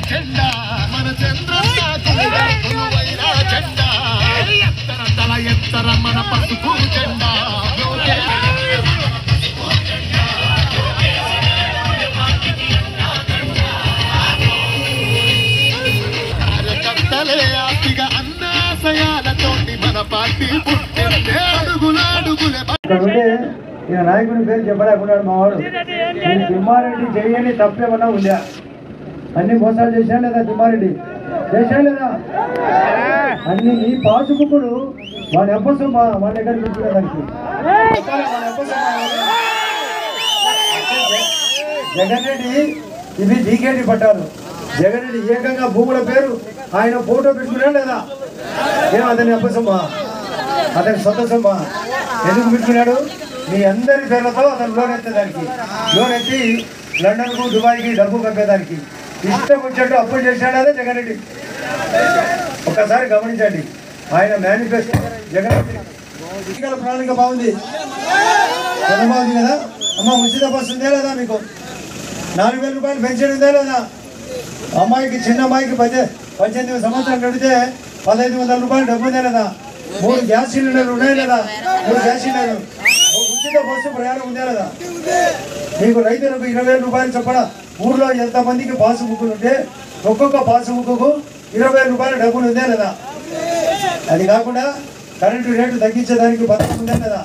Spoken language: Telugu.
జెండా మన చంద్రబాబు జెండా ఎత్తర తల ఎత్తర మన పసుపు జెండా కార్యకర్తలే ఆస్తిగా అన్నాశయాలతోటి మన పార్టీ పుట్టిందే అడుగులాడుగులే ఈయన నాయకుని పేరు చెప్పలేకున్నాడు మావాడు. తిమ్మారెడ్డి చేయని తప్పేమన్నా ఉందా? అన్ని మోసాలు చేశాడు లేదా? తిమ్మారెడ్డి చేశాడు లేదా? అన్ని నీ పాసుబుక్కుడు వాళ్ళ ఎప్పసం వాళ్ళ దగ్గర తీసుకునేదానికి జగన్ రెడ్డి ఇవి డీకేటీ పట్టారు. జగన్ రెడ్డి ఏకంగా భూముల పేరు ఆయన ఫోటో పెట్టుకున్నాడు లేదా? ఏం అతని అప్పసమ్మా, అతని సొంత సొమ్మా ఎందుకు పెట్టుకున్నాడు? మీ అందరి పేర్లతో అతను లోన్ ఎత్తేదానికి, లోన్ ఎత్తి లండన్కు దుబాయ్కి డబ్బు పంపేదానికి ఇష్టం వచ్చినట్టు అప్పులు చేశాడు. అదే జగన్ రెడ్డి. ఒక్కసారి గమనించండి ఆయన మేనిఫెస్టో. జగన్ రెడ్డి ప్రణాళిక బాగుంది, బాగుంది కదా అమ్మ. ఉచిత బస్సు ఉందే లేదా మీకు? 4,000 రూపాయలు పెన్షన్ ఉందే లేదా? అమ్మాయికి చిన్న అమ్మాయికి 18 సంవత్సరాలు నడితే 1,500 రూపాయలు డబ్బు ఉందే లేదా? 3 గ్యాస్ సిలిండర్లు ఉన్నాయి లేదా? 3 గ్యాస్ సిలిండర్లు. ఉచిత బస్సు ప్రయాణం ఉందే లేదా? మీకు రైతులకు 20,000 రూపాయలు చొప్పున ఊర్లో ఎంతమందికి పాసు బుక్కులు ఉంటే ఒక్కొక్క పాసు బుక్కు 20,000 రూపాయల డబ్బులు ఉందే లేదా? అది కాకుండా కరెంటు రేటు తగ్గించేదానికి పథకం ఉందే లేదా?